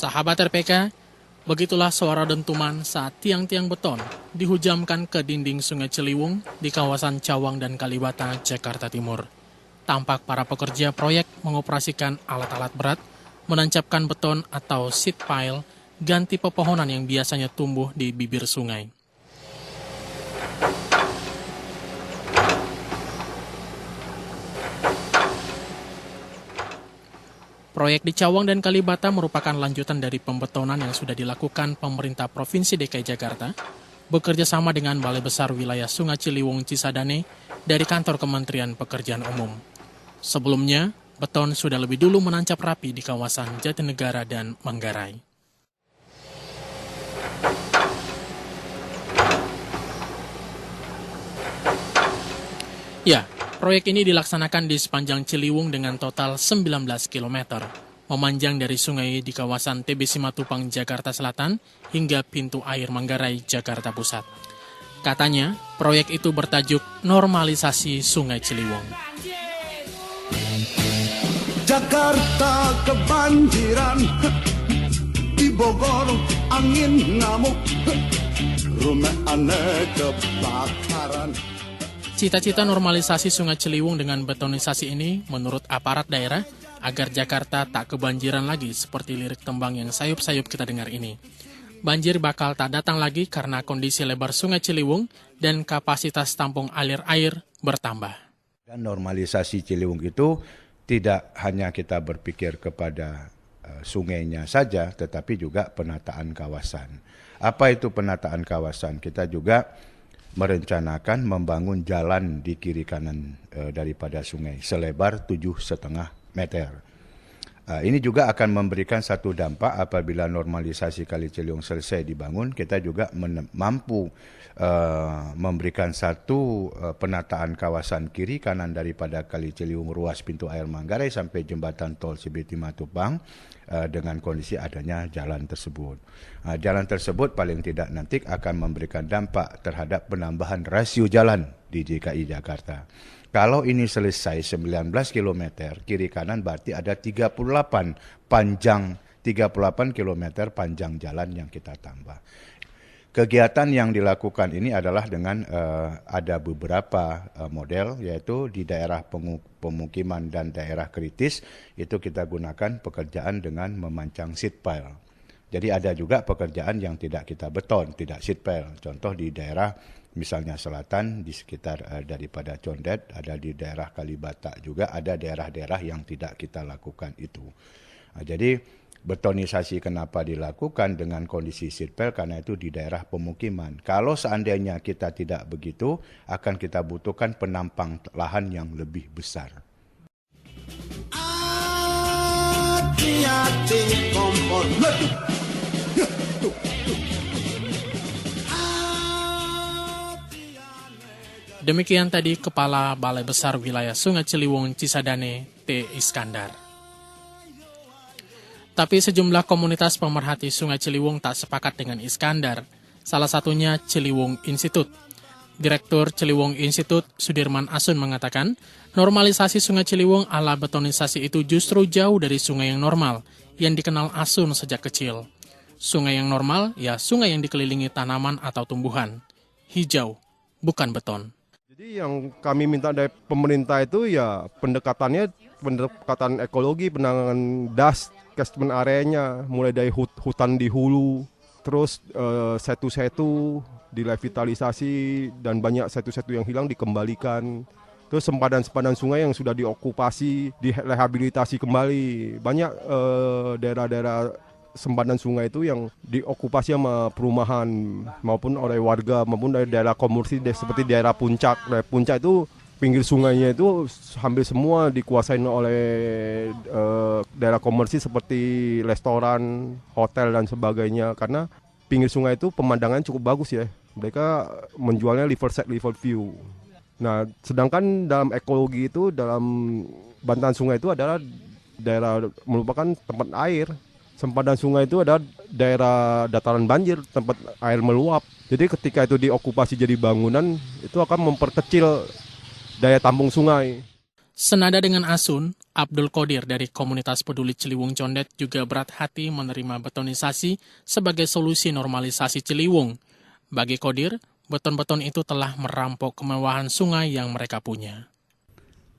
Sahabat RPK, begitulah suara dentuman saat tiang-tiang beton dihujamkan ke dinding Sungai Ciliwung di kawasan Cawang dan Kalibata, Jakarta Timur. Tampak para pekerja proyek mengoperasikan alat-alat berat, menancapkan beton atau seat pile, ganti pepohonan yang biasanya tumbuh di bibir sungai. Proyek di Cawang dan Kalibata merupakan lanjutan dari pembetonan yang sudah dilakukan pemerintah Provinsi DKI Jakarta bekerja sama dengan Balai Besar Wilayah Sungai Ciliwung Cisadane dari kantor Kementerian Pekerjaan Umum. Sebelumnya, beton sudah lebih dulu menancap rapi di kawasan Jatinegara dan Manggarai. Ya, proyek ini dilaksanakan di sepanjang Ciliwung dengan total 19 km, memanjang dari sungai di kawasan TB Simatupang, Jakarta Selatan, hingga pintu air Manggarai, Jakarta Pusat. Katanya, proyek itu bertajuk Normalisasi Sungai Ciliwung. Jakarta kebanjiran, di Bogor angin ngamuk, rumah aneh kebakaran. Cita-cita normalisasi Sungai Ciliwung dengan betonisasi ini menurut aparat daerah agar Jakarta tak kebanjiran lagi seperti lirik tembang yang sayup-sayup kita dengar ini. Banjir bakal tak datang lagi karena kondisi lebar Sungai Ciliwung dan kapasitas tampung alir air bertambah. Dan normalisasi Ciliwung itu tidak hanya kita berpikir kepada sungainya saja, tetapi juga penataan kawasan. Apa itu penataan kawasan? Kita juga merencanakan membangun jalan di kiri kanan daripada sungai selebar 7,5 meter. Ini juga akan memberikan satu dampak apabila normalisasi Kali Ciliwung selesai dibangun, kita juga mampu memberikan satu penataan kawasan kiri kanan daripada Kali Ciliwung ruas pintu air Manggarai sampai jembatan tol Cibitung Matupang dengan kondisi adanya jalan tersebut. Jalan tersebut paling tidak nanti akan memberikan dampak terhadap penambahan rasio jalan di DKI Jakarta. Kalau ini selesai 19 km kiri kanan berarti ada 38 km panjang jalan yang kita tambah. Kegiatan yang dilakukan ini adalah dengan ada beberapa model, yaitu di daerah pemukiman dan daerah kritis itu kita gunakan pekerjaan dengan memancang seat pile. Jadi ada juga pekerjaan yang tidak kita beton, tidak seat pile. Contoh di daerah misalnya selatan di sekitar daripada Condet, ada di daerah Kalibata juga ada daerah-daerah yang tidak kita lakukan itu. Jadi betonisasi kenapa dilakukan dengan kondisi seat pile karena itu di daerah pemukiman. Kalau seandainya kita tidak begitu, akan kita butuhkan penampang lahan yang lebih besar. Hati-hati kompor leduk. Demikian tadi Kepala Balai Besar Wilayah Sungai Ciliwung Cisadane, T. Iskandar. Tapi sejumlah komunitas pemerhati Sungai Ciliwung tak sepakat dengan Iskandar, salah satunya Ciliwung Institute. Direktur Ciliwung Institute, Sudirman Asun mengatakan, normalisasi Sungai Ciliwung ala betonisasi itu justru jauh dari sungai yang normal, yang dikenal Asun sejak kecil. Sungai yang normal, ya sungai yang dikelilingi tanaman atau tumbuhan. Hijau, bukan beton. Jadi yang kami minta dari pemerintah itu ya pendekatan ekologi, penanganan das, catchment areanya, mulai dari hutan di hulu, terus setu-setu direvitalisasi dan banyak setu-setu yang hilang dikembalikan. Terus sempadan-sempadan sungai yang sudah diokupasi, direhabilitasi kembali. Banyak daerah-daerah sempadan sungai itu yang diokupasi sama perumahan maupun oleh warga maupun dari daerah komersil seperti daerah Puncak. Daerah Puncak itu pinggir sungainya itu hampir semua dikuasai oleh daerah komersil seperti restoran, hotel dan sebagainya karena pinggir sungai itu pemandangan cukup bagus ya. Mereka menjualnya riverside, river view. Nah, sedangkan dalam ekologi itu dalam bantahan sungai itu adalah daerah merupakan tempat air. Sempadan sungai itu ada daerah dataran banjir, tempat air meluap. Jadi ketika itu diokupasi jadi bangunan, itu akan memperkecil daya tampung sungai. Senada dengan Asun, Abdul Qadir dari komunitas peduli Ciliwung Condet juga berat hati menerima betonisasi sebagai solusi normalisasi Ciliwung. Bagi Qadir, beton-beton itu telah merampok kemewahan sungai yang mereka punya.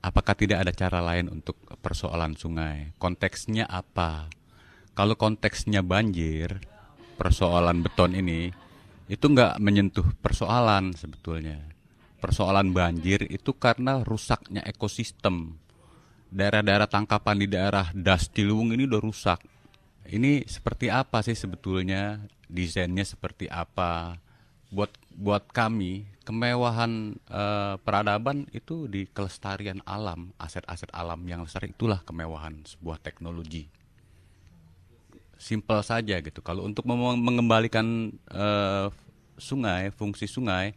Apakah tidak ada cara lain untuk persoalan sungai? Konteksnya apa? Kalau konteksnya banjir, persoalan beton ini, itu nggak menyentuh persoalan sebetulnya. Persoalan banjir itu karena rusaknya ekosistem. Daerah-daerah tangkapan di daerah Das Ciliwung ini udah rusak. Ini seperti apa sih sebetulnya? Desainnya seperti apa? Buat kami, kemewahan peradaban itu di kelestarian alam, aset-aset alam yang lestari, itulah kemewahan sebuah teknologi. Simpel saja gitu. Kalau untuk mengembalikan sungai, fungsi sungai,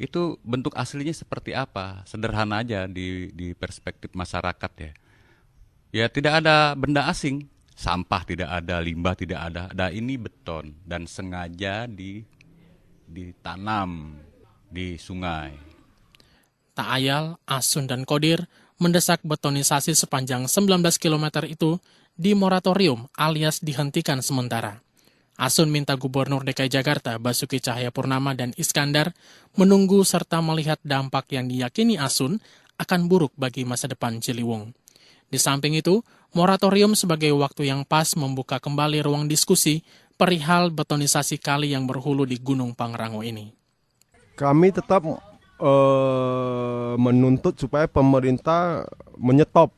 itu bentuk aslinya seperti apa? Sederhana aja di perspektif masyarakat ya. Ya tidak ada benda asing, sampah tidak ada, limbah tidak ada. Ada ini beton dan sengaja ditanam di sungai. Tak ayal, Asun dan Qadir mendesak betonisasi sepanjang 19 km itu di moratorium alias dihentikan sementara. Asun minta Gubernur DKI Jakarta Basuki Cahayapurnama dan Iskandar menunggu serta melihat dampak yang diyakini Asun akan buruk bagi masa depan Ciliwung. Di samping itu, moratorium sebagai waktu yang pas membuka kembali ruang diskusi perihal betonisasi kali yang berhulu di Gunung Pangrango ini. Kami tetap menuntut supaya pemerintah menyetop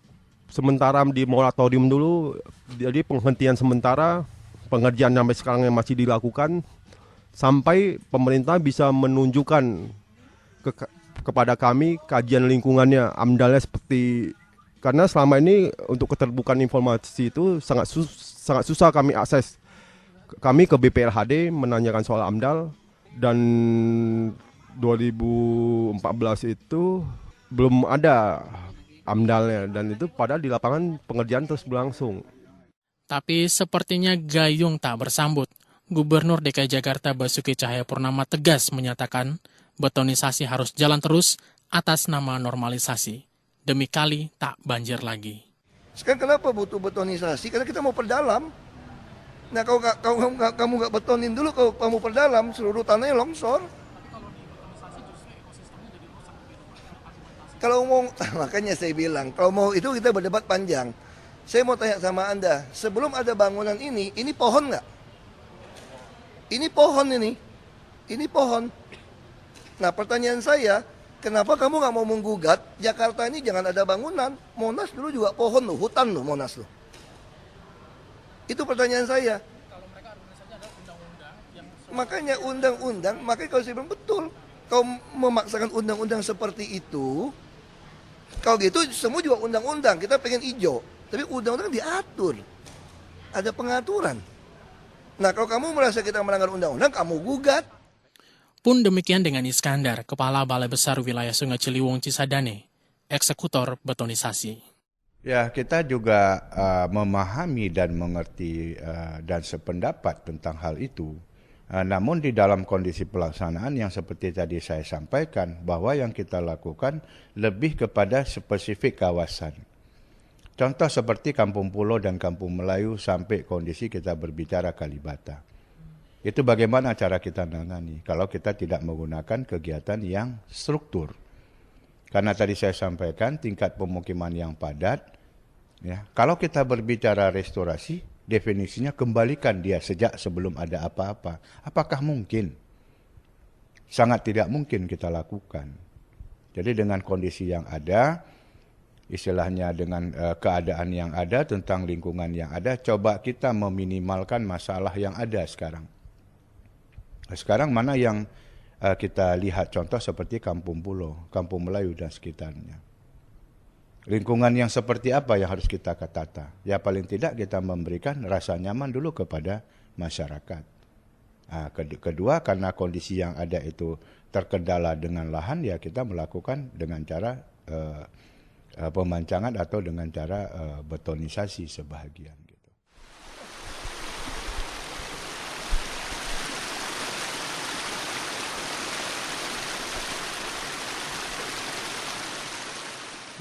sementara di moratorium dulu, jadi penghentian sementara pengerjaan sampai sekarang yang masih dilakukan sampai pemerintah bisa menunjukkan kepada kami kajian lingkungannya, AMDAL-nya seperti, karena selama ini untuk keterbukaan informasi itu sangat susah kami akses. Kami ke BPRHD menanyakan soal AMDAL dan 2014 itu belum ada AMDAL-nya dan itu padahal di lapangan pengerjaan terus berlangsung. Tapi sepertinya gayung tak bersambut. Gubernur DKI Jakarta Basuki Cahayapurnama tegas menyatakan betonisasi harus jalan terus atas nama normalisasi. Demi kali tak banjir lagi. Sekarang kenapa butuh betonisasi? Karena kita mau perdalam. Nah kalau kamu nggak betonin dulu, kalau kamu perdalam seluruh tanahnya longsor. Kalau mau, makanya saya bilang, kalau mau itu kita berdebat panjang. Saya mau tanya sama Anda, sebelum ada bangunan ini pohon nggak? Ini pohon ini. Ini pohon. Nah pertanyaan saya, kenapa kamu nggak mau menggugat Jakarta ini jangan ada bangunan? Monas dulu juga pohon loh, hutan loh Monas loh. Itu pertanyaan saya. Makanya undang-undang, makanya kalau saya bilang betul. Kau memaksakan undang-undang seperti itu, kalau gitu semua juga undang-undang, kita pengen hijau. Tapi undang-undang diatur. Ada pengaturan. Nah kalau kamu merasa kita melanggar undang-undang, kamu gugat. Pun demikian dengan Iskandar, Kepala Balai Besar Wilayah Sungai Ciliwung Cisadane, eksekutor betonisasi. Ya, kita juga memahami dan mengerti dan sependapat tentang hal itu. Namun di dalam kondisi pelaksanaan yang seperti tadi saya sampaikan, bahwa yang kita lakukan lebih kepada spesifik kawasan. Contoh seperti Kampung Pulo dan Kampung Melayu sampai kondisi kita berbicara Kalibata. Itu bagaimana cara kita menangani kalau kita tidak menggunakan kegiatan yang struktur. Karena tadi saya sampaikan tingkat pemukiman yang padat, ya. Kalau kita berbicara restorasi, definisinya kembalikan dia sejak sebelum ada apa-apa. Apakah mungkin? Sangat tidak mungkin kita lakukan. Jadi dengan kondisi yang ada, istilahnya dengan keadaan yang ada, tentang lingkungan yang ada, coba kita meminimalkan masalah yang ada sekarang. Sekarang mana yang kita lihat contoh seperti Kampung Pulo, Kampung Melayu dan sekitarnya. Lingkungan yang seperti apa yang harus kita tata? Ya paling tidak kita memberikan rasa nyaman dulu kepada masyarakat. Kedua, karena kondisi yang ada itu terkendala dengan lahan, ya kita melakukan dengan cara pemancangan atau dengan cara betonisasi sebahagian.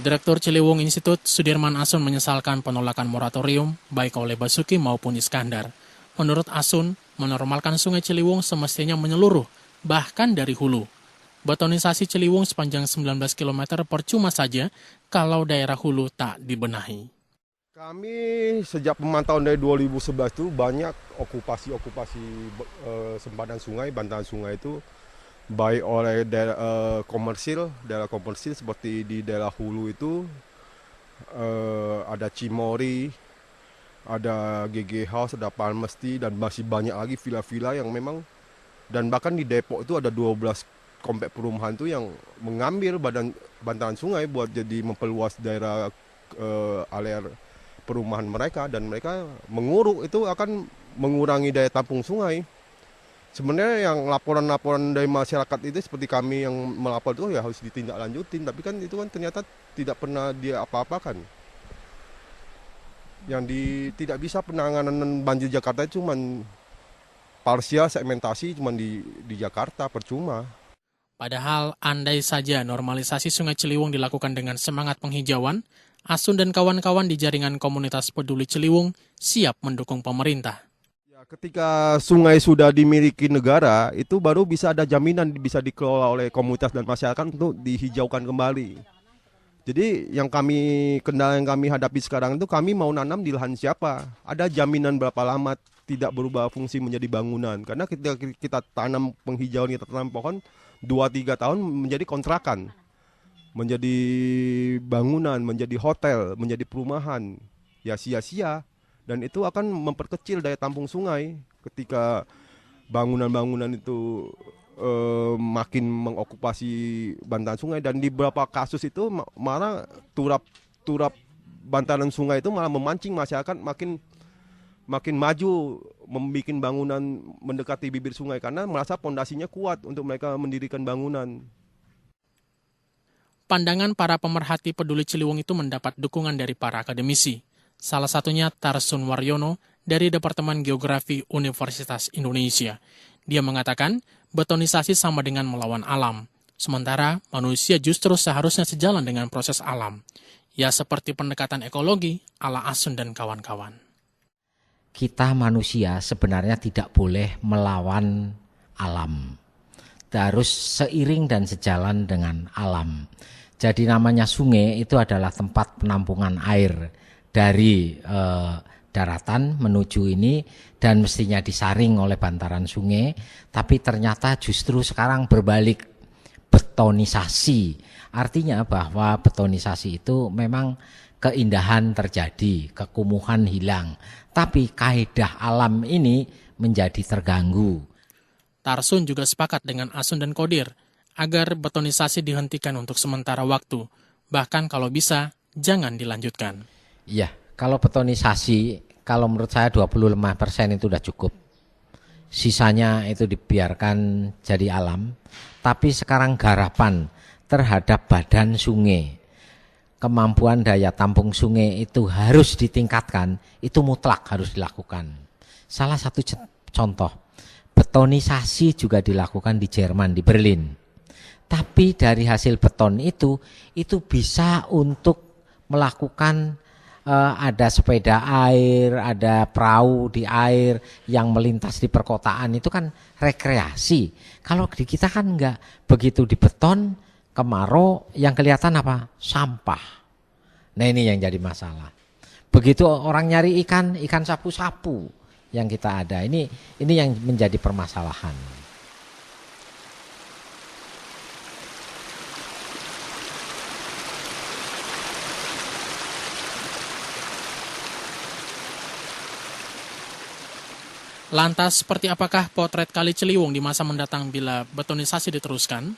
Direktur Ciliwung Institute Sudirman Asun menyesalkan penolakan moratorium baik oleh Basuki maupun Iskandar. Menurut Asun, menormalkan Sungai Ciliwung semestinya menyeluruh, bahkan dari hulu. Betonisasi Ciliwung sepanjang 19 km percuma saja kalau daerah hulu tak dibenahi. Kami sejak pemantauan dari 2011 itu banyak okupasi sempadan sungai, bantaran sungai itu baik oleh daerah komersil seperti di daerah hulu itu ada Cimory, ada GG House, ada Palmesti, dan masih banyak lagi villa-villa yang memang, dan bahkan di Depok itu ada 12 komplek perumahan itu yang mengambil bantaran sungai buat jadi memperluas daerah area perumahan mereka, dan mereka menguruk itu akan mengurangi daya tampung sungai. Sebenarnya yang laporan-laporan dari masyarakat itu seperti kami yang melapor itu ya harus ditindaklanjutin, tapi kan itu kan ternyata tidak pernah dia apa-apakan. Yang tidak bisa penanganan banjir Jakarta cuma parsial segmentasi cuma di Jakarta, percuma. Padahal andai saja normalisasi Sungai Ciliwung dilakukan dengan semangat penghijauan, Asun dan kawan-kawan di jaringan komunitas peduli Ciliwung siap mendukung pemerintah. Ya, ketika sungai sudah dimiliki negara, itu baru bisa ada jaminan bisa dikelola oleh komunitas dan masyarakat untuk dihijaukan kembali. Jadi kendala yang kami hadapi sekarang itu kami mau nanam di lahan siapa? Ada jaminan berapa lama tidak berubah fungsi menjadi bangunan? Karena ketika kita tanam penghijauan, kita tanam pohon, 2-3 tahun menjadi kontrakan, menjadi bangunan, menjadi hotel, menjadi perumahan, ya sia-sia. Dan itu akan memperkecil daya tampung sungai ketika bangunan-bangunan itu makin mengokupasi bantaran sungai. Dan di beberapa kasus itu malah turap bantaran sungai itu malah memancing masyarakat makin maju membuat bangunan mendekati bibir sungai karena merasa pondasinya kuat untuk mereka mendirikan bangunan. Pandangan para pemerhati peduli Ciliwung itu mendapat dukungan dari para akademisi. Salah satunya Tarsun Waryono dari Departemen Geografi Universitas Indonesia. Dia mengatakan betonisasi sama dengan melawan alam. Sementara manusia justru seharusnya sejalan dengan proses alam. Ya seperti pendekatan ekologi ala Asun dan kawan-kawan. Kita manusia sebenarnya tidak boleh melawan alam. Harus seiring dan sejalan dengan alam. Jadi namanya sungai itu adalah tempat penampungan air dari daratan menuju ini dan mestinya disaring oleh bantaran sungai. Tapi ternyata justru sekarang berbalik, betonisasi. Artinya bahwa betonisasi itu memang keindahan terjadi, kekumuhan hilang. Tapi kaidah alam ini menjadi terganggu. Tarsun juga sepakat dengan Asun dan Kodir agar betonisasi dihentikan untuk sementara waktu. Bahkan kalau bisa, jangan dilanjutkan. Iya, kalau betonisasi, kalau menurut saya 25% itu sudah cukup. Sisanya itu dibiarkan jadi alam. Tapi sekarang garapan terhadap badan sungai, kemampuan daya tampung sungai itu harus ditingkatkan, itu mutlak harus dilakukan. Salah satu contoh, betonisasi juga dilakukan di Jerman, di Berlin. Tapi dari hasil beton itu bisa untuk melakukan ada sepeda air, ada perahu di air yang melintas di perkotaan, itu kan rekreasi. Kalau di kita kan enggak, begitu di beton, kemarau yang kelihatan apa? Sampah. Nah ini yang jadi masalah. Begitu orang nyari ikan sapu-sapu yang kita ada. Ini yang menjadi permasalahan. Lantas, seperti apakah potret Kali Ciliwung di masa mendatang bila betonisasi diteruskan?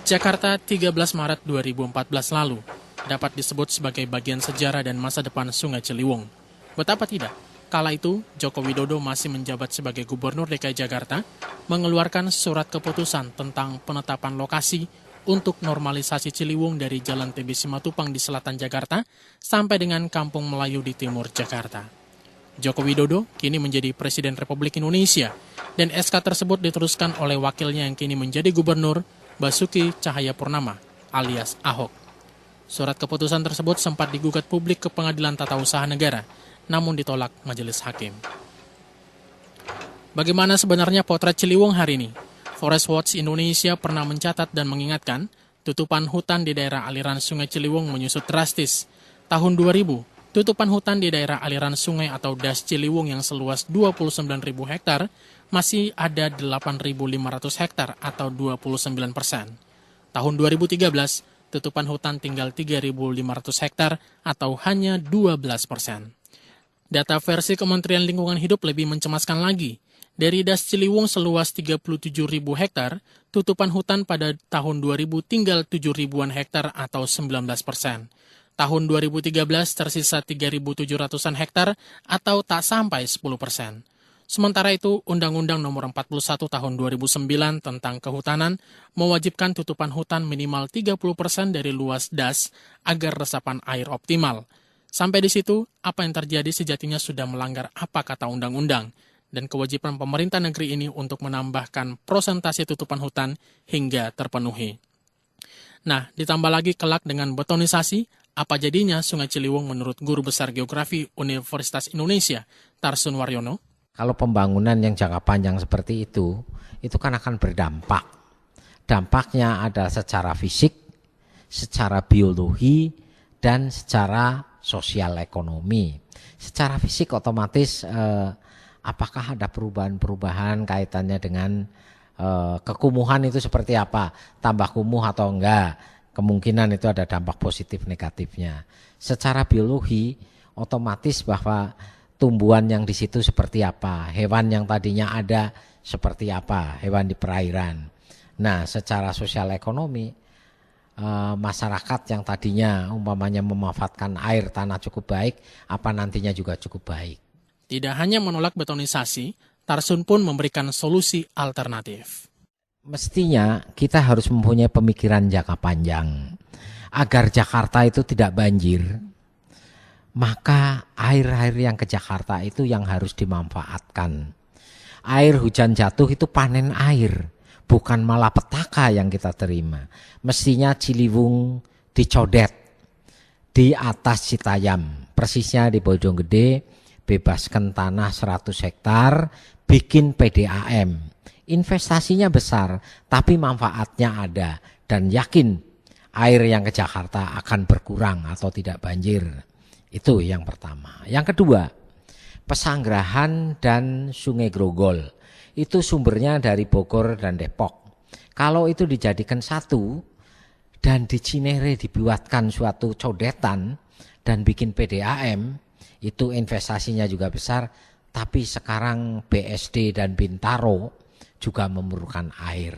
Jakarta 13 Maret 2014 lalu dapat disebut sebagai bagian sejarah dan masa depan Sungai Ciliwung. Betapa tidak? Kala itu, Joko Widodo masih menjabat sebagai Gubernur DKI Jakarta, mengeluarkan surat keputusan tentang penetapan lokasi untuk normalisasi Ciliwung dari Jalan TB Simatupang di selatan Jakarta sampai dengan Kampung Melayu di timur Jakarta. Joko Widodo kini menjadi Presiden Republik Indonesia, dan SK tersebut diteruskan oleh wakilnya yang kini menjadi Gubernur, Basuki Cahayapurnama alias Ahok. Surat keputusan tersebut sempat digugat publik ke Pengadilan Tata Usaha Negara, namun ditolak majelis hakim. Bagaimana sebenarnya potret Ciliwung hari ini? Forest Watch Indonesia pernah mencatat dan mengingatkan tutupan hutan di daerah aliran Sungai Ciliwung menyusut drastis. Tahun 2000, tutupan hutan di daerah aliran sungai atau das Ciliwung yang seluas 29.000 hektar masih ada 8.500 hektar atau 29%. Tahun 2013, tutupan hutan tinggal 3.500 hektar atau hanya 12%. Data versi Kementerian Lingkungan Hidup lebih mencemaskan lagi. Dari das Ciliwung seluas 37.000 hektar, tutupan hutan pada tahun 2000 tinggal 7.000-an hektar atau 19%. Tahun 2013 tersisa 3.700-an hektar atau tak sampai 10%. Sementara itu, Undang-Undang Nomor 41 Tahun 2009 tentang Kehutanan mewajibkan tutupan hutan minimal 30% dari luas das agar resapan air optimal. Sampai di situ, apa yang terjadi sejatinya sudah melanggar apa kata undang-undang dan kewajiban pemerintah negeri ini untuk menambahkan persentase tutupan hutan hingga terpenuhi. Nah, ditambah lagi kelak dengan betonisasi, apa jadinya Sungai Ciliwung menurut Guru Besar Geografi Universitas Indonesia, Tarsun Waryono? Kalau pembangunan yang jangka panjang seperti itu kan akan berdampak. Dampaknya adalah secara fisik, secara biologi, dan secara sosial ekonomi. Secara fisik otomatis apakah ada perubahan-perubahan kaitannya dengan kekumuhan itu seperti apa? Tambah kumuh atau enggak? Kemungkinan itu ada dampak positif negatifnya. Secara biologi otomatis bahwa tumbuhan yang di situ seperti apa? Hewan yang tadinya ada seperti apa? Hewan di perairan. Nah, secara sosial ekonomi masyarakat yang tadinya umpamanya memanfaatkan air tanah cukup baik, apa nantinya juga cukup baik. Tidak hanya menolak betonisasi, Tarsun pun memberikan solusi alternatif. Mestinya kita harus mempunyai pemikiran jangka panjang. Agar Jakarta itu tidak banjir, maka air-air yang ke Jakarta itu yang harus dimanfaatkan. Air hujan jatuh itu panen air, bukan malah petaka yang kita terima. Mestinya Ciliwung dicodet di atas Citayam, persisnya di Bojonggede, bebaskan tanah 100 hektar, bikin PDAM. Investasinya besar, tapi manfaatnya ada, dan yakin air yang ke Jakarta akan berkurang atau tidak banjir. Itu yang pertama. Yang kedua, Pesanggerahan dan Sungai Grogol. Itu sumbernya dari Bogor dan Depok. Kalau itu dijadikan satu dan di Cinere dibuatkan suatu codetan dan bikin PDAM, itu investasinya juga besar, tapi sekarang BSD dan Bintaro juga memerlukan air.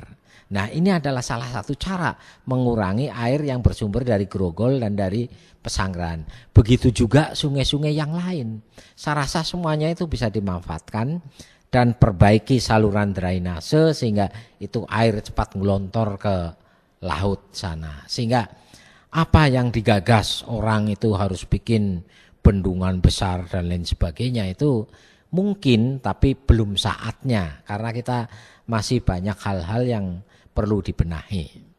Nah, ini adalah salah satu cara mengurangi air yang bersumber dari Grogol dan dari Pesanggerahan. Begitu juga sungai-sungai yang lain. Saya rasa semuanya itu bisa dimanfaatkan dan perbaiki saluran drainase sehingga itu air cepat ngelontor ke laut sana. Sehingga apa yang digagas orang itu harus bikin bendungan besar dan lain sebagainya itu mungkin, tapi belum saatnya karena kita masih banyak hal-hal yang perlu dibenahi.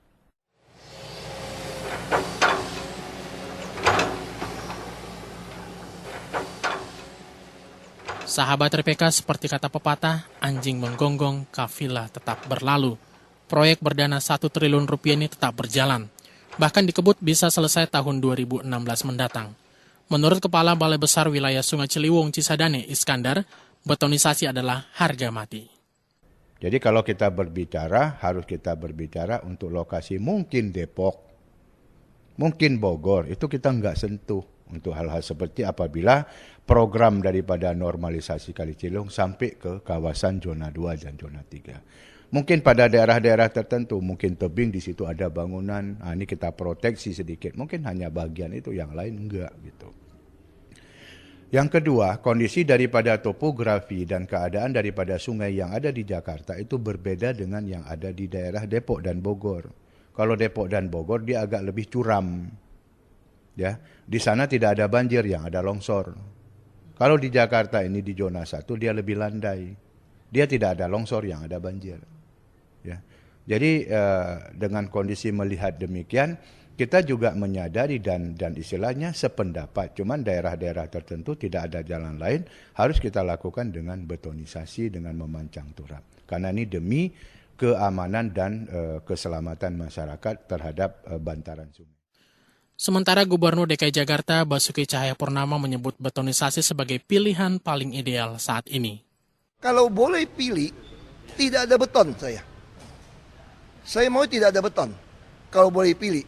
Sahabat RPK, seperti kata pepatah, anjing menggonggong, kafilah tetap berlalu. Proyek berdana 1 triliun rupiah ini tetap berjalan. Bahkan dikebut bisa selesai tahun 2016 mendatang. Menurut Kepala Balai Besar Wilayah Sungai Ciliwung Cisadane Iskandar, betonisasi adalah harga mati. Jadi kalau kita berbicara, harus kita berbicara untuk lokasi mungkin Depok, mungkin Bogor, itu kita nggak sentuh untuk hal-hal seperti apabila program daripada normalisasi Kali Ciliwung sampai ke kawasan zona 2 dan zona 3. Mungkin pada daerah-daerah tertentu, mungkin tebing di situ ada bangunan, ini kita proteksi sedikit, mungkin hanya bagian itu, yang lain enggak gitu. Yang kedua, kondisi daripada topografi dan keadaan daripada sungai yang ada di Jakarta itu berbeda dengan yang ada di daerah Depok dan Bogor. Kalau Depok dan Bogor dia agak lebih curam. Ya, di sana tidak ada banjir, yang ada longsor. Kalau di Jakarta ini di zona 1 dia lebih landai. Dia tidak ada longsor, yang ada banjir. Ya. Jadi dengan kondisi melihat demikian, kita juga menyadari dan istilahnya sependapat. Cuman daerah-daerah tertentu tidak ada jalan lain, harus kita lakukan dengan betonisasi, dengan memancang turap. Karena ini demi keamanan dan keselamatan masyarakat terhadap bantaran sungai. Sementara Gubernur DKI Jakarta Basuki Cahayapurnama menyebut betonisasi sebagai pilihan paling ideal saat ini. Kalau boleh pilih, tidak ada beton saya. Saya mau tidak ada beton. Kalau boleh pilih.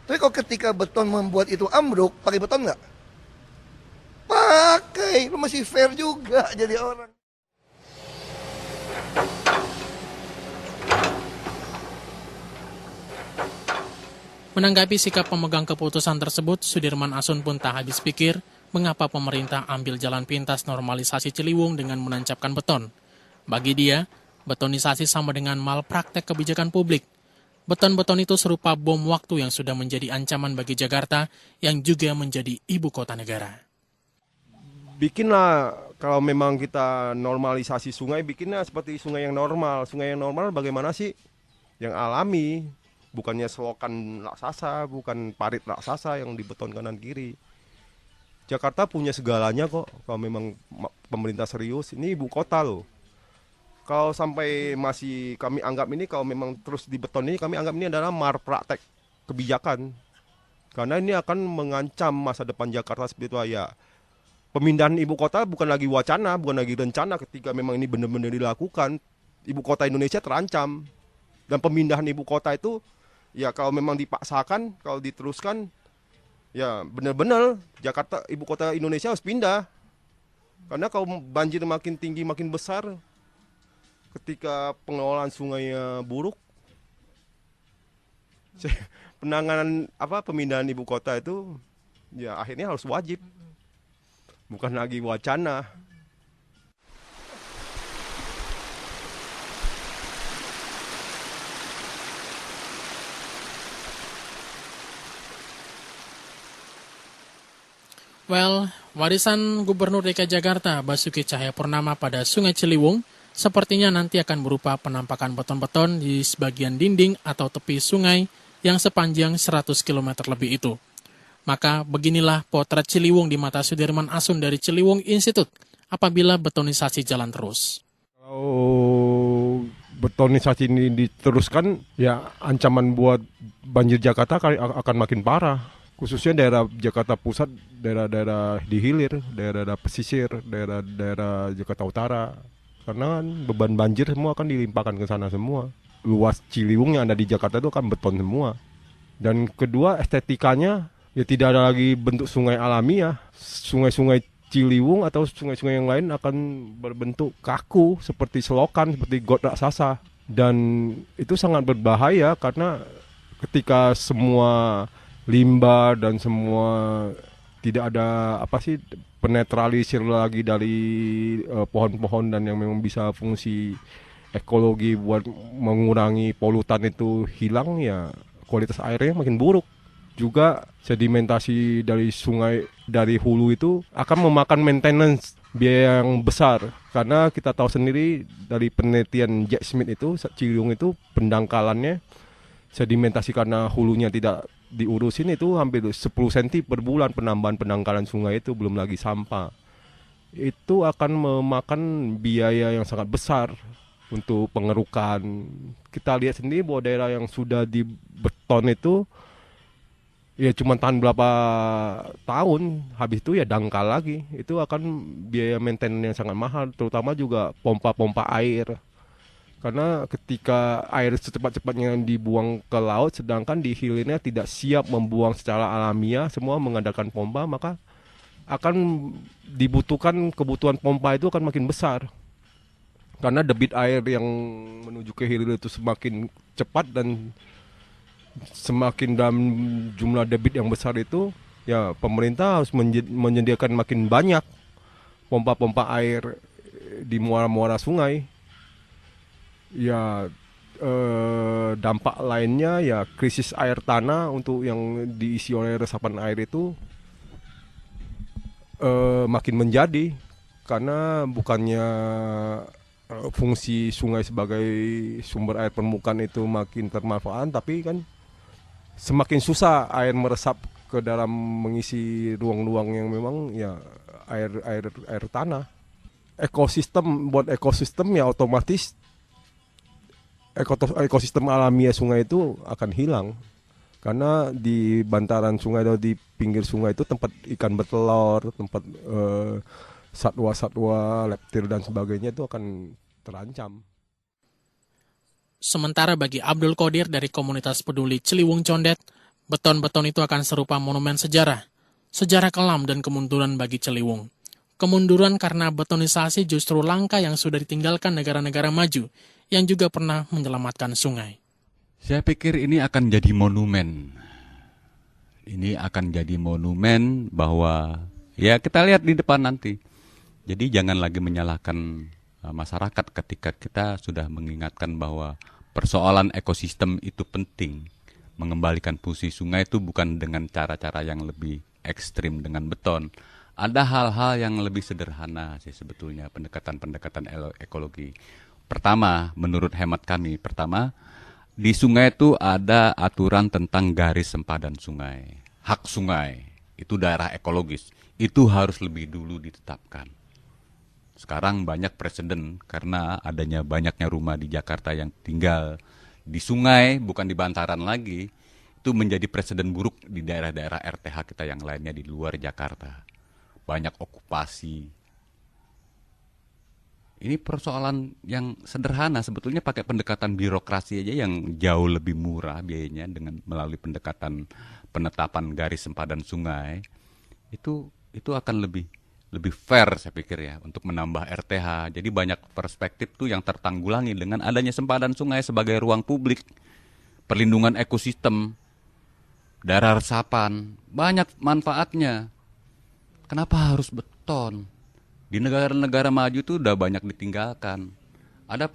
Tapi kalau ketika beton membuat itu ambruk, pakai beton nggak? Pakai, lu masih fair juga jadi orang. Menanggapi sikap pemegang keputusan tersebut, Sudirman Asun pun tak habis pikir mengapa pemerintah ambil jalan pintas normalisasi Ciliwung dengan menancapkan beton. Bagi dia, betonisasi sama dengan malpraktek kebijakan publik. Beton-beton itu serupa bom waktu yang sudah menjadi ancaman bagi Jakarta yang juga menjadi ibu kota negara. Bikinlah, kalau memang kita normalisasi sungai, bikinnya seperti sungai yang normal. Sungai yang normal bagaimana sih? Yang alami. Bukannya selokan raksasa, bukan parit raksasa yang dibeton kanan kiri. Jakarta punya segalanya kok, kalau memang pemerintah serius. Ini ibu kota loh. Kalau sampai masih kami anggap ini, kalau memang terus dibeton ini, kami anggap ini adalah malpraktek kebijakan. Karena ini akan mengancam masa depan Jakarta seperti itu ya. Pemindahan ibu kota bukan lagi wacana, bukan lagi rencana. Ketika memang ini benar-benar dilakukan, ibu kota Indonesia terancam. Dan pemindahan ibu kota itu, ya kalau memang dipaksakan, kalau diteruskan, ya benar-benar Jakarta, ibu kota Indonesia harus pindah. Karena kalau banjir makin tinggi, makin besar, ketika pengelolaan sungainya buruk, penanganan pemindahan ibu kota itu, ya akhirnya harus wajib, bukan lagi wacana. Well, warisan Gubernur DKI Jakarta Basuki Cahayapurnama pada Sungai Ciliwung sepertinya nanti akan berupa penampakan beton-beton di sebagian dinding atau tepi sungai yang sepanjang 100 km lebih itu. Maka beginilah potret Ciliwung di mata Sudirman Asun dari Ciliwung Institute apabila betonisasi jalan terus. Kalau betonisasi ini diteruskan, ya ancaman buat banjir Jakarta akan makin parah. Khususnya daerah Jakarta Pusat, daerah-daerah di hilir, daerah-daerah pesisir, daerah-daerah Jakarta Utara. Karena beban banjir semua akan dilimpahkan ke sana semua. Luas Ciliwung yang ada di Jakarta itu akan beton semua. Dan kedua, estetikanya ya tidak ada lagi bentuk sungai alami ya. Sungai-sungai Ciliwung atau sungai-sungai yang lain akan berbentuk kaku seperti selokan, seperti got raksasa. Dan itu sangat berbahaya karena ketika semua limbah dan semua tidak ada penetralisir lagi dari pohon-pohon dan yang memang bisa fungsi ekologi buat mengurangi polutan itu hilang, ya kualitas airnya makin buruk. Juga sedimentasi dari sungai dari hulu itu akan memakan maintenance biaya yang besar karena kita tahu sendiri dari penelitian Jack Smith itu Ciliwung itu pendangkalannya sedimentasi karena hulunya tidak diurusin itu hampir 10 cm per bulan penambahan pendangkalan sungai itu, belum lagi sampah. Itu akan memakan biaya yang sangat besar untuk pengerukan. Kita lihat sendiri bahwa daerah yang sudah dibeton itu ya cuma tahan berapa tahun, habis itu ya dangkal lagi. Itu akan biaya maintenance yang sangat mahal, terutama juga pompa-pompa air. Karena ketika air secepat-cepatnya dibuang ke laut, sedangkan di hilirnya tidak siap membuang secara alamiah, semua mengadakan pompa, maka akan dibutuhkan kebutuhan pompa itu akan makin besar. Karena debit air yang menuju ke hilir itu semakin cepat dan semakin dalam jumlah debit yang besar itu, ya pemerintah harus menyediakan makin banyak pompa-pompa air di muara-muara sungai. Ya dampak lainnya ya krisis air tanah untuk yang diisi oleh resapan air itu makin menjadi, karena bukannya fungsi sungai sebagai sumber air permukaan itu makin termanfaat, tapi kan semakin susah air meresap ke dalam mengisi ruang-ruang yang memang ya air tanah. Buat ekosistem ya otomatis ekosistem alamiah sungai itu akan hilang, karena di bantaran sungai atau di pinggir sungai itu tempat ikan bertelur, tempat satwa-satwa, leptir dan sebagainya itu akan terancam. Sementara bagi Abdul Qadir dari komunitas peduli Ciliwung Condet, beton-beton itu akan serupa monumen sejarah kelam dan kemunduran bagi Ciliwung. Kemunduran karena betonisasi justru langkah yang sudah ditinggalkan negara-negara maju yang juga pernah menyelamatkan sungai. Saya pikir ini akan jadi monumen. Ini akan jadi monumen bahwa ya kita lihat di depan nanti. Jadi jangan lagi menyalahkan masyarakat ketika kita sudah mengingatkan bahwa persoalan ekosistem itu penting. Mengembalikan fungsi sungai itu bukan dengan cara-cara yang lebih ekstrim dengan beton. Ada hal-hal yang lebih sederhana sih sebetulnya pendekatan-pendekatan ekologi. Pertama, menurut hemat kami, di sungai itu ada aturan tentang garis sempadan sungai. Hak sungai, itu daerah ekologis. Itu harus lebih dulu ditetapkan. Sekarang banyak preseden karena adanya banyaknya rumah di Jakarta yang tinggal di sungai, bukan di bantaran lagi. Itu menjadi preseden buruk di daerah-daerah RTH kita yang lainnya di luar Jakarta. Banyak okupasi. Ini persoalan yang sederhana, sebetulnya pakai pendekatan birokrasi aja yang jauh lebih murah biayanya dengan melalui pendekatan penetapan garis sempadan sungai. Itu akan lebih fair saya pikir ya untuk menambah RTH. Jadi banyak perspektif tuh yang tertanggulangi dengan adanya sempadan sungai sebagai ruang publik, perlindungan ekosistem, daerah resapan, banyak manfaatnya. Kenapa harus beton? Di negara-negara maju itu udah banyak ditinggalkan. Ada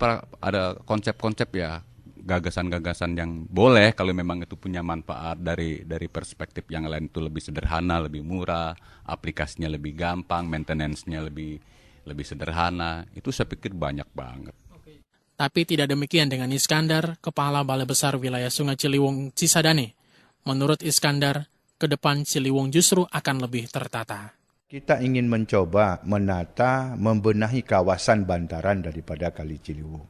konsep-konsep ya, gagasan-gagasan yang boleh kalau memang itu punya manfaat dari perspektif yang lain itu lebih sederhana, lebih murah, aplikasinya lebih gampang, maintenance-nya lebih sederhana. Itu saya pikir banyak banget. Tapi tidak demikian dengan Iskandar, Kepala Balai Besar Wilayah Sungai Ciliwung Cisadane. Menurut Iskandar, ke depan Ciliwung justru akan lebih tertata. Kita ingin mencoba menata, membenahi kawasan bantaran daripada Kali Ciliwung.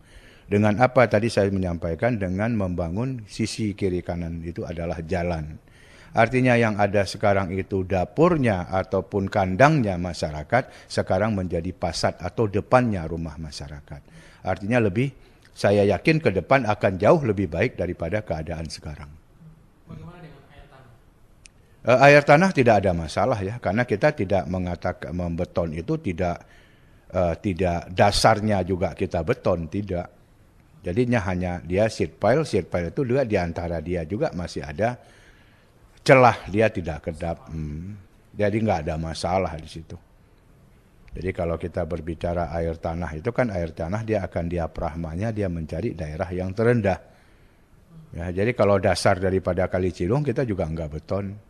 Dengan apa tadi saya menyampaikan, dengan membangun sisi kiri kanan itu adalah jalan. Artinya yang ada sekarang itu dapurnya ataupun kandangnya masyarakat, sekarang menjadi pasat atau depannya rumah masyarakat. Artinya saya yakin ke depan akan jauh lebih baik daripada keadaan sekarang. Air tanah tidak ada masalah ya, karena kita tidak mengatakan membeton itu tidak dasarnya juga kita beton, tidak. Jadinya hanya dia sheet pile itu juga di antara dia juga masih ada celah, dia tidak kedap. Jadi nggak ada masalah di situ. Jadi kalau kita berbicara air tanah itu kan air tanah dia akan diafragmanya dia mencari daerah yang terendah. Ya, jadi kalau dasar daripada Kali Ciliwung kita juga nggak beton.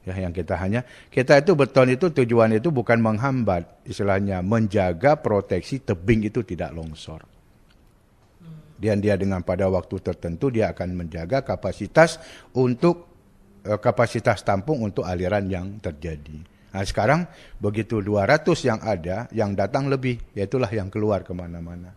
Ya, yang kita itu beton itu tujuan itu bukan menghambat, istilahnya menjaga proteksi tebing itu tidak longsor. Dan dia dengan pada waktu tertentu dia akan menjaga kapasitas tampung untuk aliran yang terjadi. Nah sekarang begitu 200 yang ada, yang datang lebih, yaitulah yang keluar kemana-mana.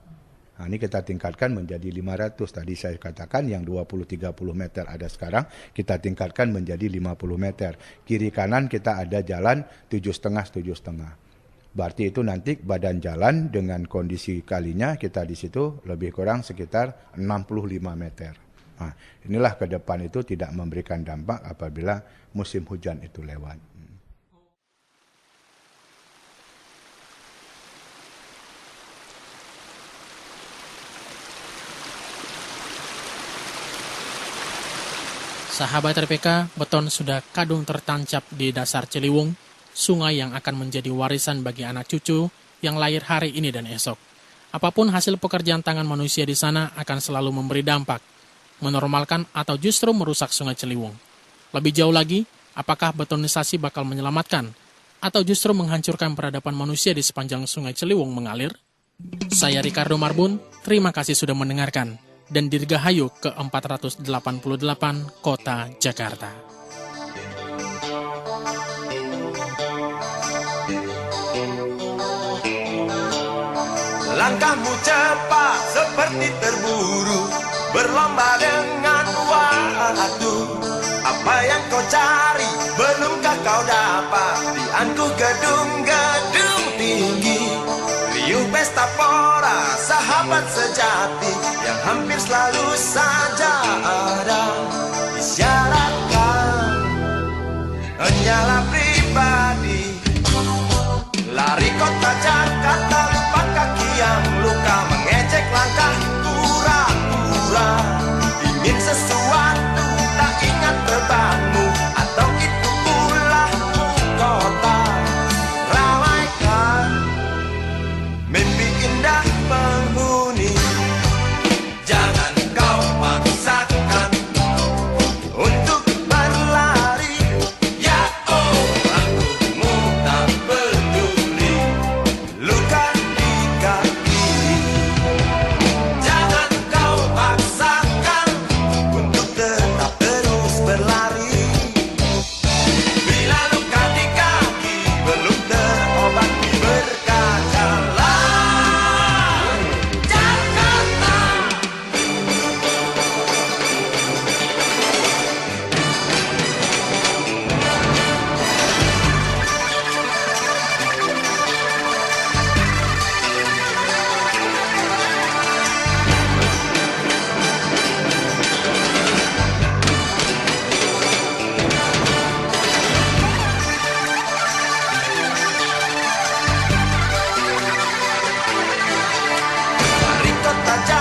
Nah, ini kita tingkatkan menjadi 500. Tadi saya katakan yang 20-30 meter ada sekarang, kita tingkatkan menjadi 50 meter. Kiri kanan kita ada jalan 7,5. Berarti itu nanti badan jalan dengan kondisi kalinya kita di situ lebih kurang sekitar 65 meter. Nah, inilah ke depan itu tidak memberikan dampak apabila musim hujan itu lewat. Sahabat RPK, beton sudah kadung tertancap di dasar Ciliwung, sungai yang akan menjadi warisan bagi anak cucu yang lahir hari ini dan esok. Apapun hasil pekerjaan tangan manusia di sana akan selalu memberi dampak, menormalkan atau justru merusak Sungai Ciliwung. Lebih jauh lagi, apakah betonisasi bakal menyelamatkan atau justru menghancurkan peradaban manusia di sepanjang Sungai Ciliwung mengalir? Saya Ricardo Marbun, terima kasih sudah mendengarkan. Dan Dirgahayu ke-488 Kota Jakarta. Langkahmu cepat seperti terburu, berlomba dengan waktu. Apa yang kau cari belumkah kau dapat? Dianku gedung-gedung tinggi, riuh pesta pora, sahabat sejati yang hampir selalu saja ada. Isyaratkan hanyalah pribadi, lari kota Jakarta, lupa kaki yang luka, mengejek langkah pura-pura, ingin sesuatu tak ingat bebanmu, atau itu ulahmu kota. Ramaikan mimpi indah penghuni, jangan kau paksakan untuk berlari. Ya oh, aku tak peduli luka di kaki. Jangan kau paksakan untuk tetap terus berlari. Bila luka di kaki belum terobati, berkacalah Jakarta. Mari kota Jakarta,